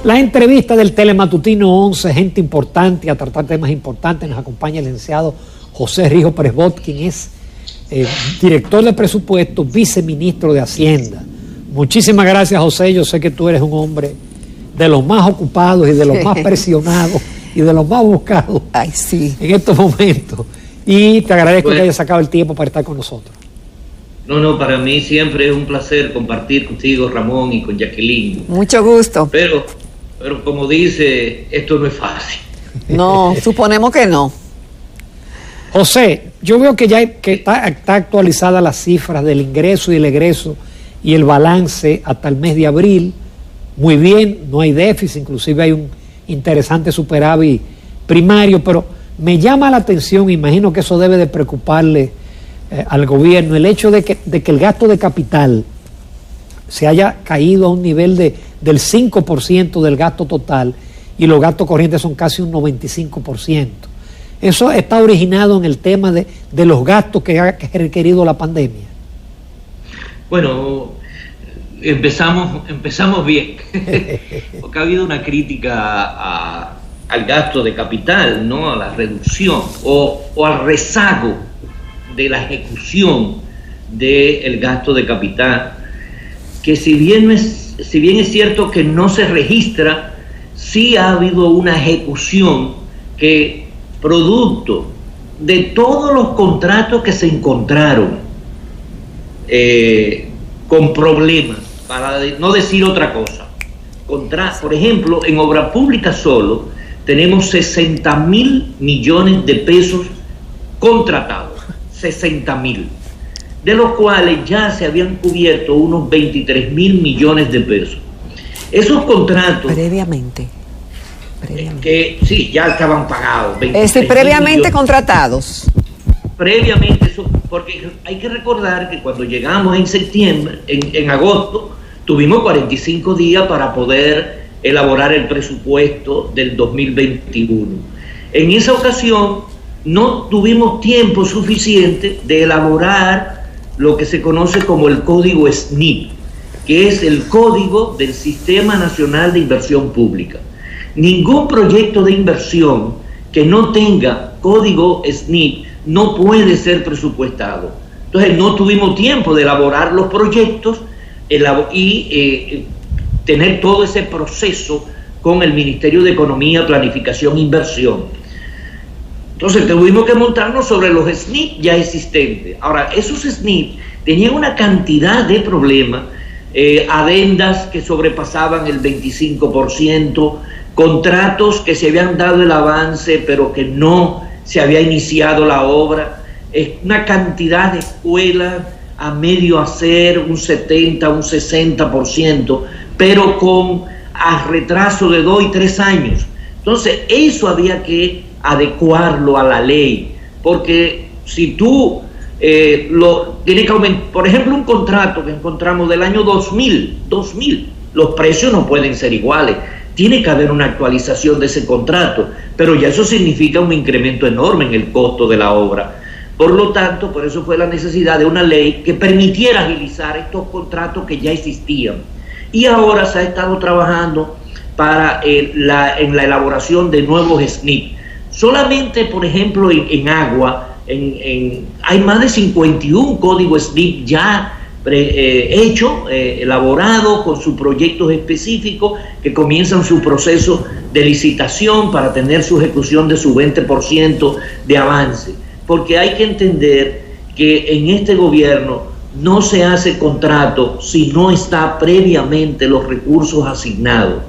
La entrevista del Telematutino 11, gente importante a tratar temas importantes. Nos acompaña el licenciado José Rijo Presbot, quien es director de presupuesto, viceministro de Hacienda. Muchísimas gracias, José. Yo sé que tú eres un hombre de los más ocupados y de los más presionados y de los más buscados en estos momentos. Y te agradezco que hayas sacado el tiempo para estar con nosotros. No, para mí siempre es un placer compartir contigo, Ramón, y con Jacqueline. Mucho gusto. Pero como dice, esto no es fácil. No, suponemos que no. José, yo veo que ya está actualizada las cifras del ingreso y el egreso y el balance hasta el mes de abril. Muy bien, no hay déficit, inclusive hay un interesante superávit primario, pero me llama la atención, imagino que eso debe de preocuparle al gobierno, el hecho de que el gasto de capital se haya caído a un nivel del 5% del gasto total y los gastos corrientes son casi un 95%. Eso está originado en el tema de los gastos que ha requerido la pandemia. Bueno, empezamos bien, porque ha habido una crítica al gasto de capital, ¿no? A la reducción o al rezago de la ejecución del gasto de capital, que si bien es cierto que no se registra, sí ha habido una ejecución que, producto de todos los contratos que se encontraron con problemas, para no decir otra cosa. Por ejemplo, en obra pública solo tenemos 60.000 millones de pesos contratados, 60.000, de los cuales ya se habían cubierto unos 23.000 millones de pesos. Esos contratos previamente. Que sí, ya estaban pagados. Previamente contratados. Previamente, eso, porque hay que recordar que cuando llegamos en septiembre, en agosto, tuvimos 45 días para poder elaborar el presupuesto del 2021. En esa ocasión no tuvimos tiempo suficiente de elaborar lo que se conoce como el código SNIP, que es el código del Sistema Nacional de Inversión Pública. Ningún proyecto de inversión que no tenga código SNIP no puede ser presupuestado. Entonces no tuvimos tiempo de elaborar los proyectos y tener todo ese proceso con el Ministerio de Economía, Planificación e Inversión. Entonces tuvimos que montarnos sobre los SNIP ya existentes. Ahora, esos SNIP tenían una cantidad de problemas, adendas que sobrepasaban el 25%, contratos que se habían dado el avance pero que no se había iniciado la obra, una cantidad de escuelas a medio hacer, un 70, un 60%, pero con retraso de 2 y 3 años. Entonces eso había que adecuarlo a la ley, porque si tú tienes que aumentar, por ejemplo, un contrato que encontramos del año 2000, los precios no pueden ser iguales, tiene que haber una actualización de ese contrato, pero ya eso significa un incremento enorme en el costo de la obra. Por lo tanto, por eso fue la necesidad de una ley que permitiera agilizar estos contratos que ya existían. Y ahora se ha estado trabajando en la elaboración de nuevos SNIP. Solamente, por ejemplo, en agua, hay más de 51 códigos SNIP ya elaborado con sus proyectos específicos que comienzan su proceso de licitación para tener su ejecución de su 20% de avance. Porque hay que entender que en este gobierno no se hace contrato si no está previamente los recursos asignados.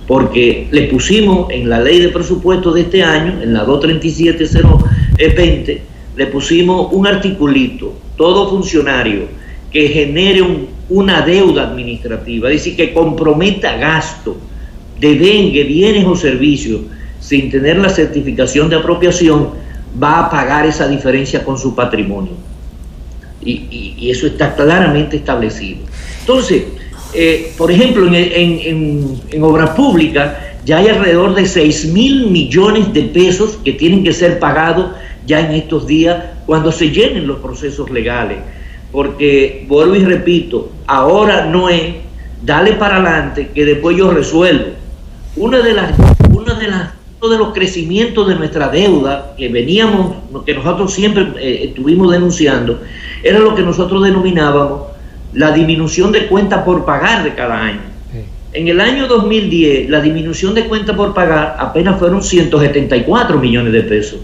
Porque le pusimos en la ley de presupuesto de este año, en la 237-020, le pusimos un articulito: todo funcionario que genere una deuda administrativa, es decir, que comprometa gasto, devengue, bienes o servicios, sin tener la certificación de apropiación, va a pagar esa diferencia con su patrimonio. Y eso está claramente establecido. Entonces, por ejemplo, en obras públicas ya hay alrededor de 6.000 millones de pesos que tienen que ser pagados ya en estos días cuando se llenen los procesos legales. Porque, vuelvo y repito, ahora no es dale para adelante que después yo resuelvo. uno de los crecimientos de nuestra deuda que nosotros siempre estuvimos denunciando, era lo que nosotros denominábamos la disminución de cuenta por pagar de cada año. En el año 2010, la disminución de cuenta por pagar apenas fueron 174 millones de pesos.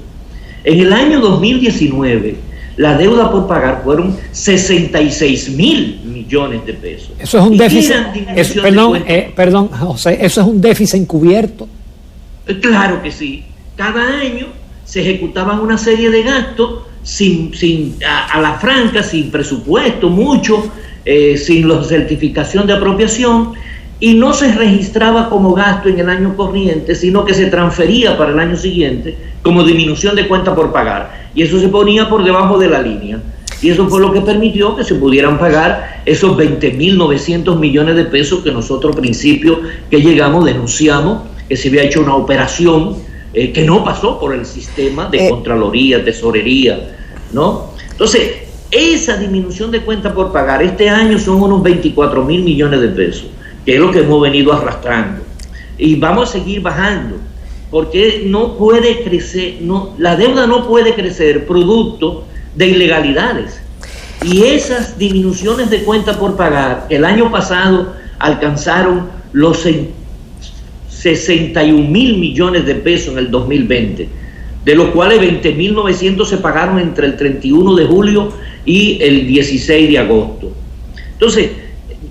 En el año 2019, la deuda por pagar fueron 66.000 millones de pesos. Eso es un déficit. Perdón, José, eso es un déficit encubierto. Claro que sí. Cada año se ejecutaban una serie de gastos a la franca, sin presupuesto, mucho, sin la certificación de apropiación, y no se registraba como gasto en el año corriente, sino que se transfería para el año siguiente como disminución de cuenta por pagar, y eso se ponía por debajo de la línea, y eso fue lo que permitió que se pudieran pagar esos 20.900 millones de pesos que nosotros al principio que llegamos denunciamos que se había hecho una operación que no pasó por el sistema de Contraloría, Tesorería, ¿no? Entonces, esa disminución de cuenta por pagar este año son unos 24.000 millones de pesos, que es lo que hemos venido arrastrando. Y vamos a seguir bajando, porque no puede crecer, la deuda no puede crecer producto de ilegalidades. Y esas disminuciones de cuenta por pagar, que el año pasado alcanzaron los 61.000 millones de pesos en el 2020, de los cuales 20.900 se pagaron entre el 31 de julio y el 16 de agosto. Entonces,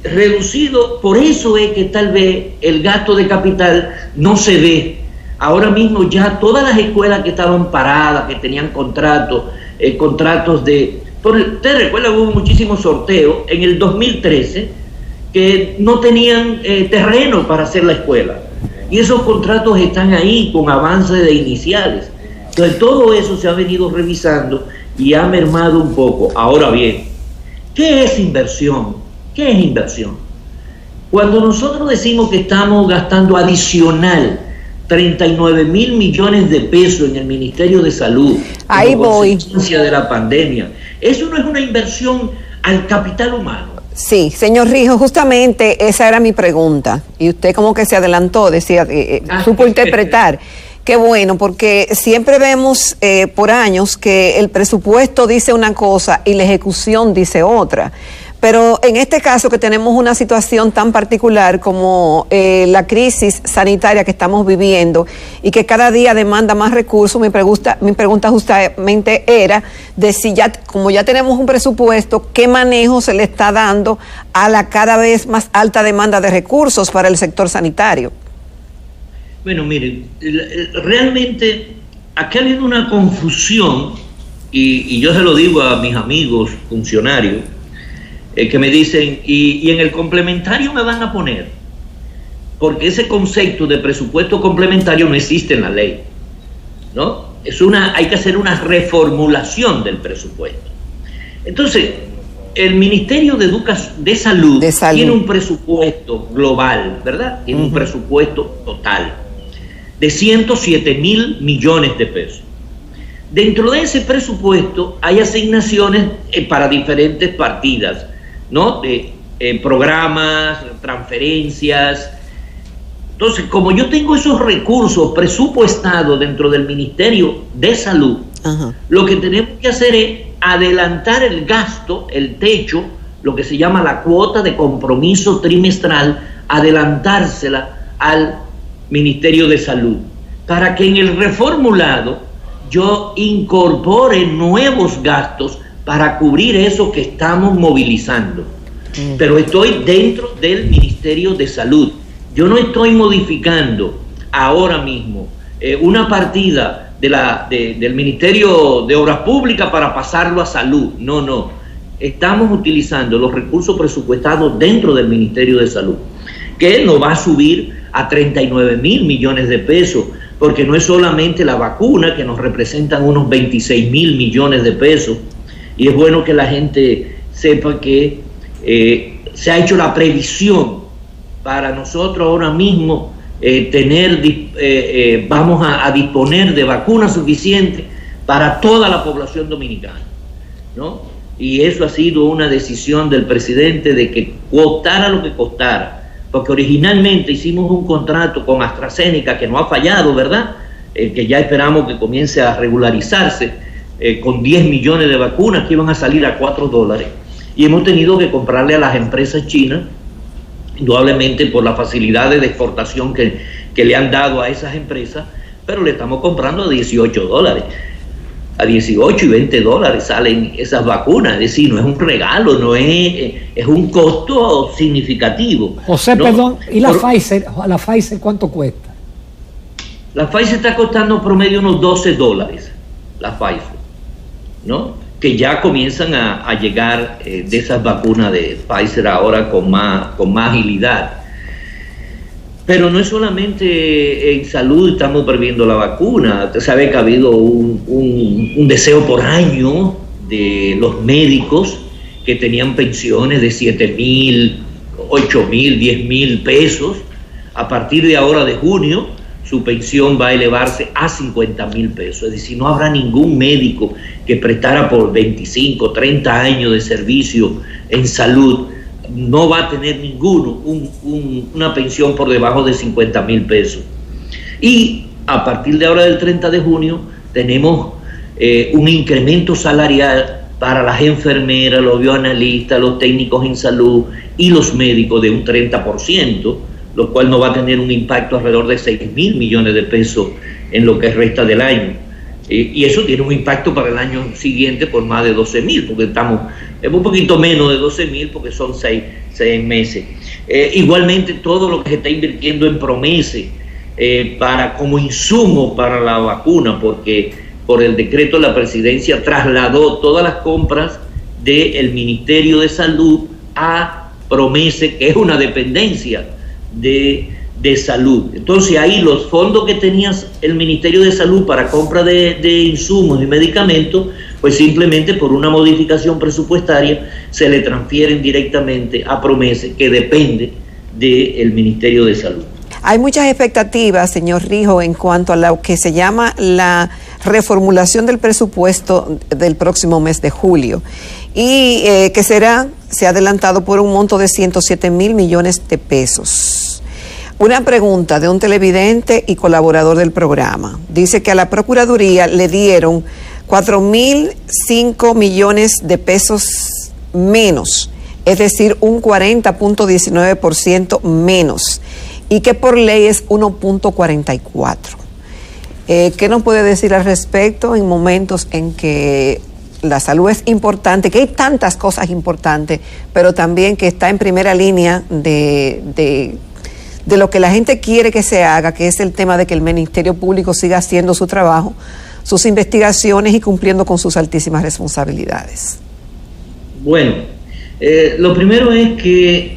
reducido, por eso es que tal vez el gasto de capital no se ve. Ahora mismo ya todas las escuelas que estaban paradas, que tenían contratos de... Usted recuerda, hubo muchísimos sorteos en el 2013 que no tenían terreno para hacer la escuela. Y esos contratos están ahí con avance de iniciales. Entonces todo eso se ha venido revisando y ha mermado un poco. Ahora bien, ¿qué es inversión? ¿Qué es inversión? Cuando nosotros decimos que estamos gastando adicional 39.000 millones de pesos en el Ministerio de Salud, ahí como voy, consecuencia de la pandemia, eso no es una inversión al capital humano. Sí, señor Rijo, justamente esa era mi pregunta, y usted como que se adelantó, decía, supo interpretar. Qué bueno, porque siempre vemos por años que el presupuesto dice una cosa y la ejecución dice otra. Pero en este caso que tenemos una situación tan particular como la crisis sanitaria que estamos viviendo y que cada día demanda más recursos, mi pregunta justamente era de si ya, como ya tenemos un presupuesto, ¿qué manejo se le está dando a la cada vez más alta demanda de recursos para el sector sanitario? Bueno, miren, realmente aquí ha habido una confusión y yo se lo digo a mis amigos funcionarios, que me dicen, y en el complementario me van a poner, porque ese concepto de presupuesto complementario no existe en la ley, ¿no? Hay que hacer una reformulación del presupuesto. Entonces, el Ministerio de Salud tiene un presupuesto global, ¿verdad? Tiene un presupuesto total de 107.000 millones de pesos. Dentro de ese presupuesto hay asignaciones para diferentes partidas, ¿no? De programas, transferencias. Entonces, como yo tengo esos recursos presupuestados dentro del Ministerio de Salud, lo que tenemos que hacer es adelantar el gasto, el techo, lo que se llama la cuota de compromiso trimestral, adelantársela al Ministerio de Salud, para que en el reformulado yo incorpore nuevos gastos para cubrir eso que estamos movilizando. Pero estoy dentro del Ministerio de Salud. Yo no estoy modificando ahora mismo una partida del Ministerio de Obras Públicas para pasarlo a Salud. No. Estamos utilizando los recursos presupuestados dentro del Ministerio de Salud, que nos va a subir a 39.000 millones de pesos, porque no es solamente la vacuna, que nos representan unos 26.000 millones de pesos, y es bueno que la gente sepa que se ha hecho la previsión para nosotros ahora mismo vamos a disponer de vacunas suficientes para toda la población dominicana, ¿no? Y eso ha sido una decisión del presidente de que costara lo que costara, porque originalmente hicimos un contrato con AstraZeneca que no ha fallado, ¿verdad? Que ya esperamos que comience a regularizarse con 10 millones de vacunas que iban a salir a $4. Y hemos tenido que comprarle a las empresas chinas, indudablemente por las facilidades de exportación que le han dado a esas empresas, pero le estamos comprando a $18. A 18 y $20 salen esas vacunas, es decir, no es un regalo, no es un costo significativo. José, ¿no? perdón, ¿y la Pfizer cuánto cuesta? La Pfizer está costando promedio unos $12, la Pfizer, ¿no? Que ya comienzan a llegar de esas vacunas de Pfizer ahora con más agilidad. Pero no es solamente en salud estamos perdiendo la vacuna. Usted sabe que ha habido un deseo por año de los médicos que tenían pensiones de 7,000, 8,000, 10,000 pesos. A partir de ahora de junio, su pensión va a elevarse a 50,000 pesos. Es decir, no habrá ningún médico que prestara por 25, 30 años de servicio en salud, no va a tener ninguno una pensión por debajo de 50,000 pesos. Y a partir de ahora del 30 de junio tenemos un incremento salarial para las enfermeras, los bioanalistas, los técnicos en salud y los médicos de un 30%, lo cual nos va a tener un impacto alrededor de 6,000 millones de pesos en lo que resta del año. Y eso tiene un impacto para el año siguiente por más de 12,000, porque es un poquito menos de 12,000 porque son 6 meses. Igualmente todo lo que se está invirtiendo en PROMESE como insumo para la vacuna, porque por el decreto de la presidencia trasladó todas las compras del Ministerio de Salud a PROMESE, que es una dependencia de salud. Entonces ahí los fondos que tenía el Ministerio de Salud para compra de insumos y medicamentos, pues simplemente por una modificación presupuestaria se le transfieren directamente a PROMESE, que depende del Ministerio de Salud. Hay muchas expectativas, señor Rijo, en cuanto a lo que se llama la reformulación del presupuesto del próximo mes de julio y que se ha adelantado por un monto de 107,000 millones de pesos. Una pregunta de un televidente y colaborador del programa. Dice que a la Procuraduría le dieron 4,005 millones de pesos menos, es decir, un 40.19% menos, y que por ley es 1.44. ¿Qué nos puede decir al respecto en momentos en que la salud es importante, que hay tantas cosas importantes, pero también que está en primera línea de lo que la gente quiere que se haga, que es el tema de que el Ministerio Público siga haciendo su trabajo, sus investigaciones y cumpliendo con sus altísimas responsabilidades? Bueno, lo primero es que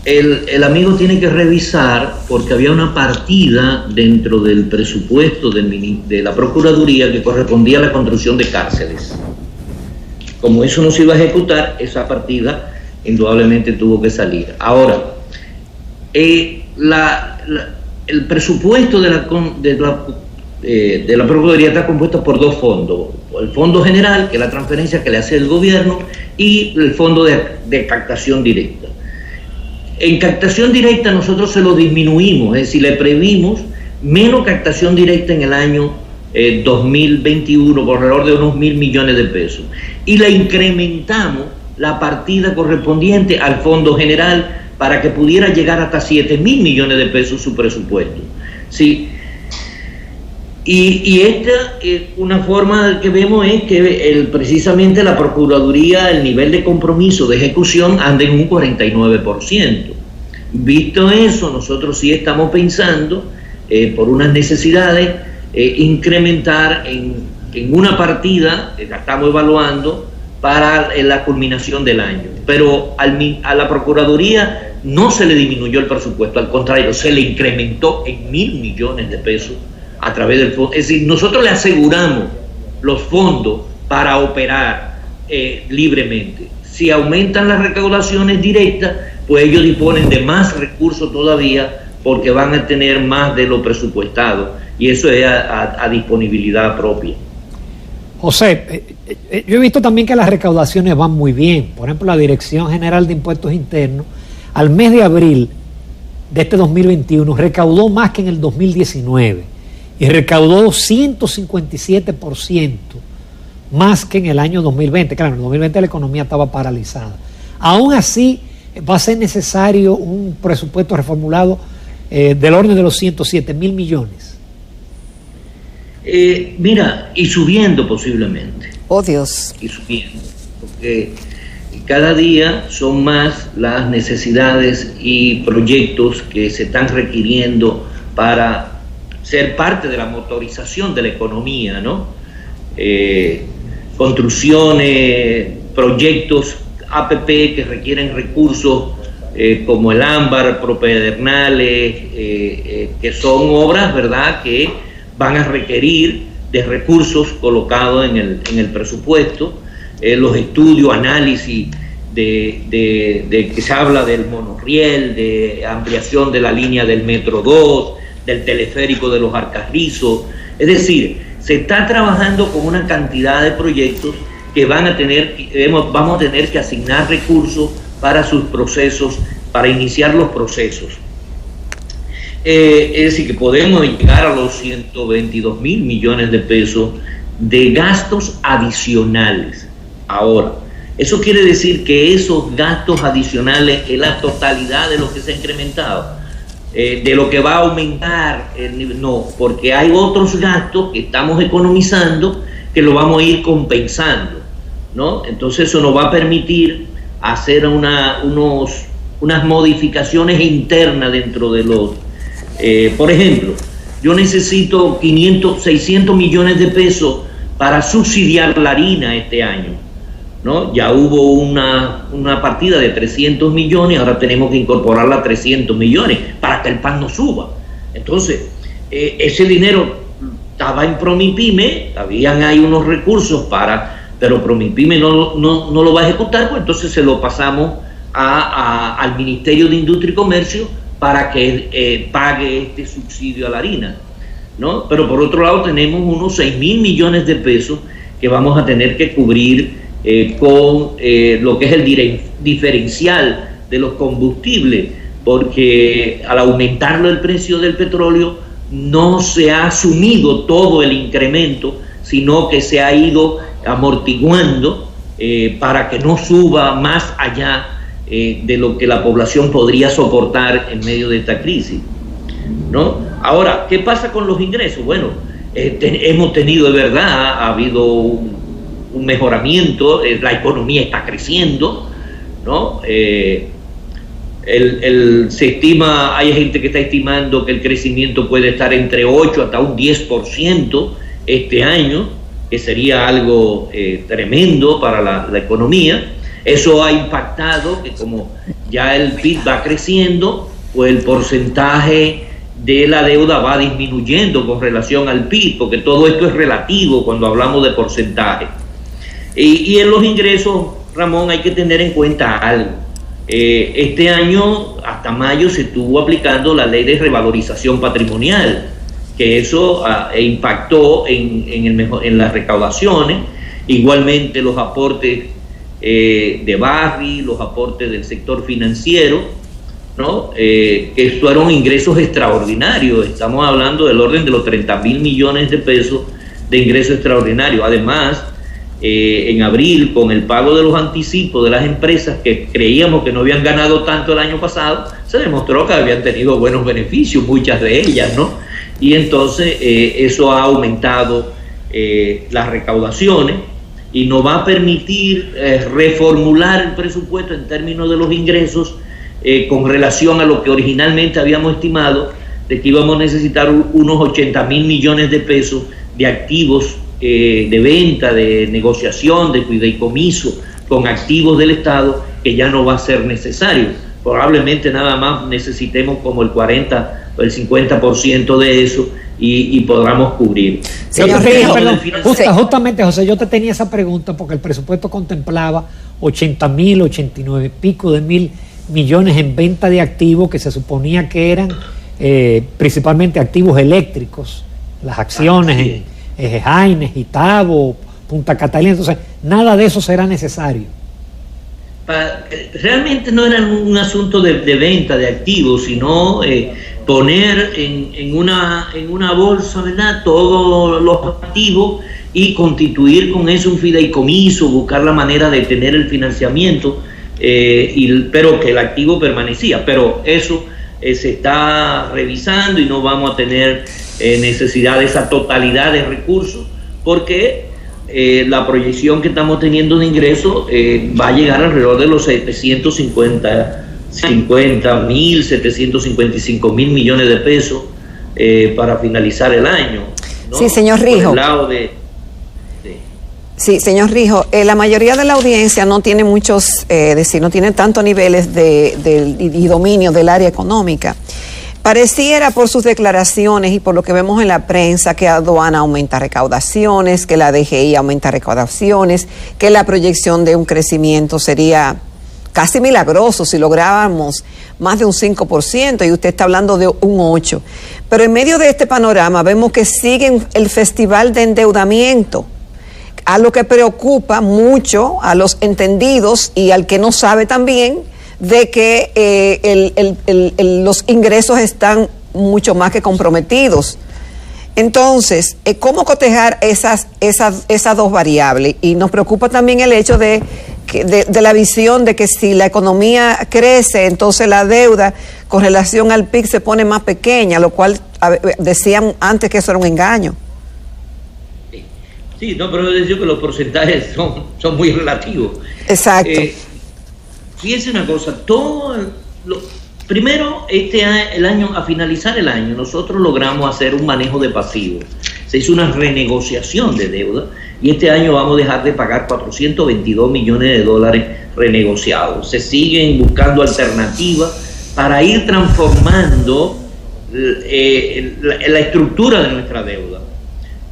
el amigo tiene que revisar, porque había una partida dentro del presupuesto de la Procuraduría que correspondía a la construcción de cárceles. Como eso no se iba a ejecutar, esa partida indudablemente tuvo que salir. Ahora, el presupuesto de la Procuraduría está compuesto por dos fondos: el Fondo General, que es la transferencia que le hace el gobierno, y el Fondo de Captación Directa. En captación directa nosotros se lo disminuimos, es decir, le previmos menos captación directa en el año 2021 por alrededor de unos 1,000 millones de pesos, y le incrementamos la partida correspondiente al Fondo General para que pudiera llegar hasta 7,000 millones de pesos su presupuesto. ¿Sí? Y esta una forma que vemos es que precisamente la Procuraduría, el nivel de compromiso de ejecución anda en un 49%. Visto eso, nosotros sí estamos pensando, por unas necesidades, incrementar en una partida que la estamos evaluando para la culminación del año. Pero a la Procuraduría no se le disminuyó el presupuesto, al contrario, se le incrementó en 1,000 millones de pesos a través del fondo. Es decir, nosotros le aseguramos los fondos para operar libremente. Si aumentan las recaudaciones directas, pues ellos disponen de más recursos todavía, porque van a tener más de lo presupuestado, y eso es a disponibilidad propia. José, yo he visto también que las recaudaciones van muy bien. Por ejemplo, la Dirección General de Impuestos Internos, al mes de abril, de este 2021 recaudó más que en el 2019 y recaudó 157% más que en el año 2020. Claro, en el 2020 la economía estaba paralizada. Aún así, va a ser necesario un presupuesto reformulado del orden de los 107.000 millones. Mira, y subiendo posiblemente. Oh, Dios. Y subiendo, porque cada día son más las necesidades y proyectos que se están requiriendo para ser parte de la motorización de la economía, ¿no? Construcciones, proyectos APP que requieren recursos como el ámbar, propedernales, que son obras, ¿verdad?, que van a requerir de recursos colocados en el presupuesto. Los estudios, análisis de que se habla del monorriel, de ampliación de la línea del Metro 2, del teleférico de los Alcarrizos. Es decir, se está trabajando con una cantidad de proyectos que vamos a tener que asignar recursos para sus procesos, para iniciar los procesos. Es decir, que podemos llegar a los 122.000 millones de pesos de gastos adicionales. Ahora, eso quiere decir que esos gastos adicionales es la totalidad de lo que se ha incrementado, de lo que va a aumentar el nivel. No, porque hay otros gastos que estamos economizando que lo vamos a ir compensando, ¿no? Entonces eso nos va a permitir hacer unas modificaciones internas dentro de los... por ejemplo, yo necesito 600 millones de pesos para subsidiar la harina este año, ¿no? Ya hubo una partida de 300 millones, ahora tenemos que incorporarla a 300 millones para que el pan no suba. Entonces, ese dinero estaba en Promipyme, hay unos recursos pero Promipyme no lo va a ejecutar, pues entonces se lo pasamos al Ministerio de Industria y Comercio para que pague este subsidio a la harina, ¿no? Pero por otro lado tenemos unos 6.000 millones de pesos que vamos a tener que cubrir con lo que es el diferencial de los combustibles, porque al aumentarlo el precio del petróleo no se ha asumido todo el incremento, sino que se ha ido amortiguando para que no suba más allá de lo que la población podría soportar en medio de esta crisis, ¿no? Ahora, ¿qué pasa con los ingresos? Bueno, hemos tenido, de verdad, ha habido un mejoramiento, la economía está creciendo, ¿no? Se estima, hay gente que está estimando que el crecimiento puede estar entre 8 hasta un 10% este año, que sería algo tremendo para la economía. Eso ha impactado que como ya el PIB va creciendo, pues el porcentaje de la deuda va disminuyendo con relación al PIB, porque todo esto es relativo cuando hablamos de porcentaje. Y en los ingresos, Ramón, hay que tener en cuenta algo. Este año, hasta mayo, se estuvo aplicando la ley de revalorización patrimonial, que eso impactó en las recaudaciones, igualmente los aportes de Barri, los aportes del sector financiero, ¿no? Que fueron ingresos extraordinarios. Estamos hablando del orden de los 30.000 millones de pesos de ingresos extraordinarios. Además, en abril, con el pago de los anticipos de las empresas que creíamos que no habían ganado tanto el año pasado, se demostró que habían tenido buenos beneficios, muchas de ellas, ¿no? Y entonces eso ha aumentado las recaudaciones y nos va a permitir reformular el presupuesto en términos de los ingresos con relación a lo que originalmente habíamos estimado, de que íbamos a necesitar unos 80.000 millones de pesos de activos de venta, de negociación, de fideicomiso con activos del Estado, que ya no va a ser necesario. Probablemente nada más necesitemos como el 40 o el 50% de eso y podamos cubrir. Justamente, José, yo te tenía esa pregunta porque el presupuesto contemplaba 80.000, 89 pico de mil millones en venta de activos que se suponía que eran principalmente activos eléctricos, las acciones en Jaines, Itabo, Punta Catalina. Entonces, nada de eso será necesario. realmente no era un asunto de venta de activos, sino poner en una bolsa, ¿verdad?, todos los activos y constituir con eso un fideicomiso, buscar la manera de tener el financiamiento, pero que el activo permanecía. Pero eso se está revisando y no vamos a tener necesidad de esa totalidad de recursos, porque la proyección que estamos teniendo de ingresos va a llegar alrededor de los 755 mil millones de pesos para finalizar el año, ¿no? Sí, señor Rijo. Sí, señor Rijo, la mayoría de la audiencia no tiene no tiene tantos niveles y dominio del área económica. Pareciera por sus declaraciones y por lo que vemos en la prensa que aduana aumenta recaudaciones, que la DGI aumenta recaudaciones, que la proyección de un crecimiento sería casi milagroso si lográbamos más de un 5%, y usted está hablando de un 8%. Pero en medio de este panorama vemos que sigue el festival de endeudamiento, a lo que preocupa mucho a los entendidos y al que no sabe también de que los ingresos están mucho más que comprometidos. Entonces, ¿cómo cotejar esas dos variables? Y nos preocupa también el hecho de la visión de que si la economía crece, entonces la deuda con relación al PIB se pone más pequeña, lo cual decían antes que eso era un engaño. Sí, no, pero yo digo que los porcentajes son muy relativos. Exacto. Fíjense una cosa, primero, el año, a finalizar el año, nosotros logramos hacer un manejo de pasivos. Se hizo una renegociación de deuda y este año vamos a dejar de pagar 422 millones de dólares renegociados. Se siguen buscando alternativas para ir transformando la estructura de nuestra deuda.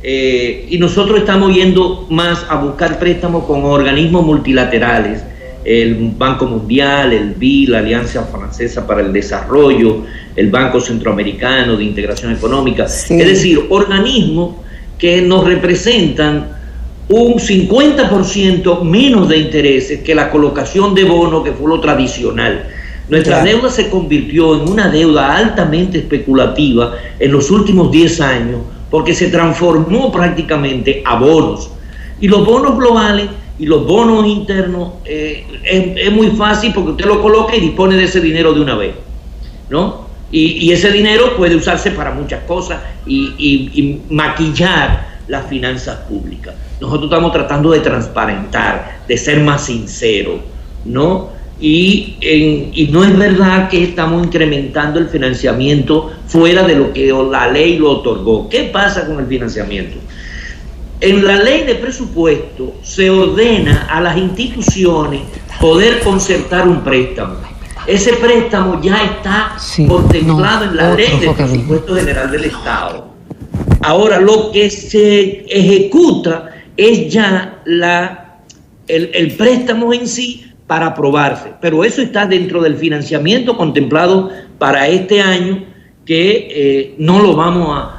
Y nosotros estamos yendo más a buscar préstamos con organismos multilaterales, el Banco Mundial, el BID, la Alianza Francesa para el Desarrollo, el Banco Centroamericano de Integración Económica, sí. Es decir, organismos que nos representan un 50% menos de intereses que la colocación de bonos, que fue lo tradicional. Nuestra deuda se convirtió en una deuda altamente especulativa en los últimos 10 años, porque se transformó prácticamente a bonos. Y los bonos globales y los bonos internos es muy fácil porque usted lo coloca y dispone de ese dinero de una vez, ¿no? Y ese dinero puede usarse para muchas cosas y maquillar las finanzas públicas. Nosotros estamos tratando de transparentar, de ser más sinceros, ¿no? Y no es verdad que estamos incrementando el financiamiento fuera de lo que la ley lo otorgó. ¿Qué pasa con el financiamiento? En la ley de presupuesto se ordena a las instituciones poder concertar un préstamo. Ese préstamo ya está contemplado en la ley de presupuesto general del Estado. Ahora, lo que se ejecuta es ya el préstamo en sí para aprobarse, pero eso está dentro del financiamiento contemplado para este año, que no lo vamos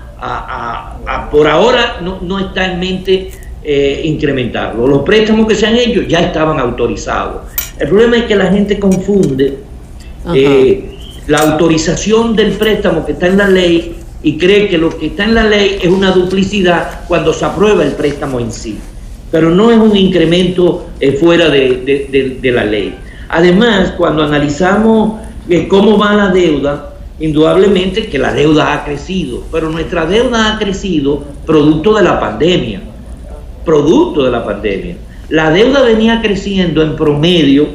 por ahora no está en mente incrementarlo. Los préstamos que se han hecho ya estaban autorizados. El problema es que la gente confunde la autorización del préstamo que está en la ley y cree que lo que está en la ley es una duplicidad cuando se aprueba el préstamo en sí, pero no es un incremento fuera de la ley. Además, cuando analizamos cómo va la deuda, indudablemente que la deuda ha crecido, pero nuestra deuda ha crecido producto de la pandemia. La deuda venía creciendo en promedio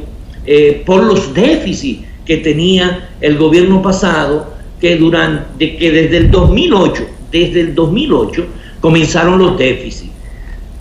por los déficits que tenía el gobierno pasado, que desde el 2008 comenzaron los déficits.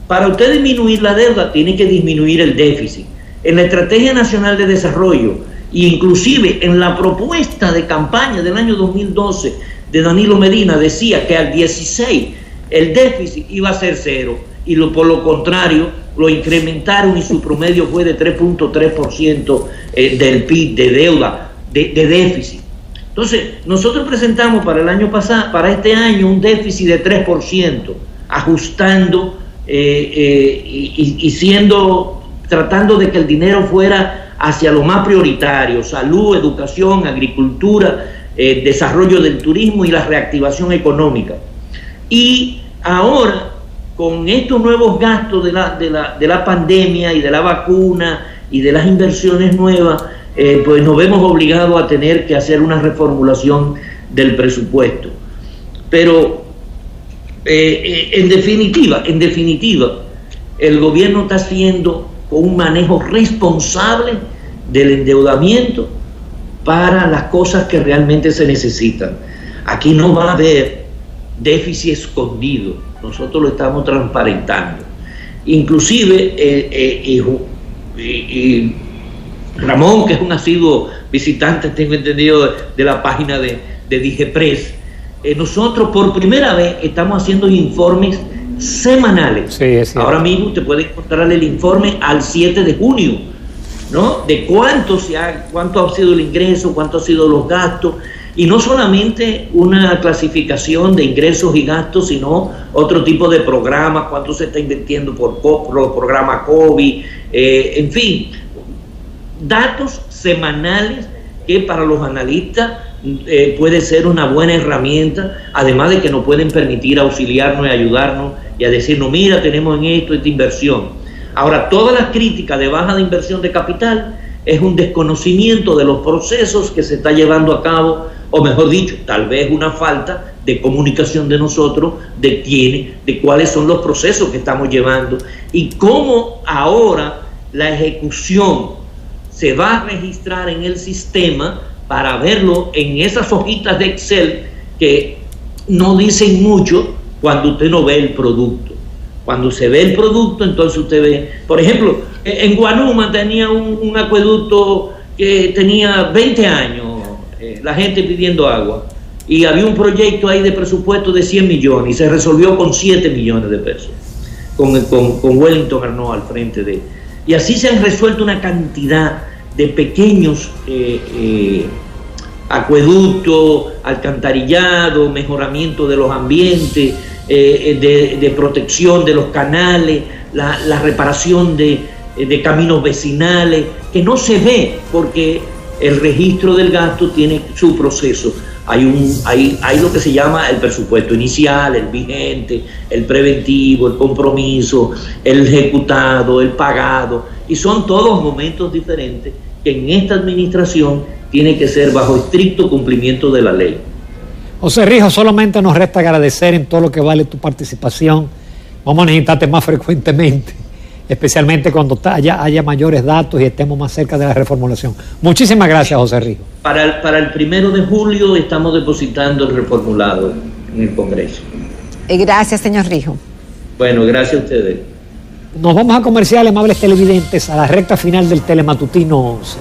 Para usted disminuir la deuda, tiene que disminuir el déficit. En la Estrategia Nacional de Desarrollo, e inclusive en la propuesta de campaña del año 2012 de Danilo Medina, decía que al 16 el déficit iba a ser 0, y por lo contrario lo incrementaron y su promedio fue de 3.3% del PIB de deuda, de déficit. Entonces, nosotros presentamos para el año pasado, para este año, un déficit de 3%, ajustando y siendo tratando de que el dinero fuera hacia lo más prioritario: salud, educación, agricultura, desarrollo del turismo y la reactivación económica. Y ahora, con estos nuevos gastos de la pandemia y de la vacuna y de las inversiones nuevas, pues nos vemos obligados a tener que hacer una reformulación del presupuesto. Pero en definitiva, el gobierno está haciendo un manejo responsable del endeudamiento para las cosas que realmente se necesitan. Aquí no va a haber déficit escondido, nosotros lo estamos transparentando. Inclusive Ramón, que es un asiduo visitante, tengo entendido, de la página de DigePress, nosotros por primera vez estamos haciendo informes semanales. Sí, es cierto. Ahora mismo usted puede encontrar el informe al 7 de junio, ¿no? De cuánto ha sido el ingreso, cuánto han sido los gastos, y no solamente una clasificación de ingresos y gastos, sino otro tipo de programas, cuánto se está invirtiendo por programa COVID, en fin, datos semanales que para los analistas puede ser una buena herramienta, además de que nos pueden permitir auxiliarnos y ayudarnos y a decirnos: mira, tenemos en esto esta inversión. Ahora, todas las críticas de baja de inversión de capital es un desconocimiento de los procesos que se está llevando a cabo, o mejor dicho, tal vez una falta de comunicación de nosotros de cuáles son los procesos que estamos llevando y cómo ahora la ejecución se va a registrar en el sistema para verlo en esas hojitas de Excel que no dicen mucho cuando usted no ve el producto. Cuando se ve el producto, entonces usted ve, por ejemplo, en Guanuma tenía un acueducto que tenía 20 años, la gente pidiendo agua, y había un proyecto ahí de presupuesto de 100 millones y se resolvió con 7 millones de pesos, con Wellington Arnaud al frente de. Y así se han resuelto una cantidad de pequeños acueductos, alcantarillado, mejoramiento de los ambientes, de protección de los canales, la reparación de caminos vecinales, que no se ve porque el registro del gasto tiene su proceso. Hay lo que se llama el presupuesto inicial, el vigente, el preventivo, el compromiso, el ejecutado, el pagado, y son todos momentos diferentes que en esta administración tiene que ser bajo estricto cumplimiento de la ley. José Rijo, solamente nos resta agradecer en todo lo que vale tu participación. Vamos a necesitarte más frecuentemente, especialmente cuando haya mayores datos y estemos más cerca de la reformulación. Muchísimas gracias, José Rijo. Para el 1 de julio estamos depositando el reformulado en el Congreso. Gracias, señor Rijo. Bueno, gracias a ustedes. Nos vamos a comercial, amables televidentes, a la recta final del Telematutino 11.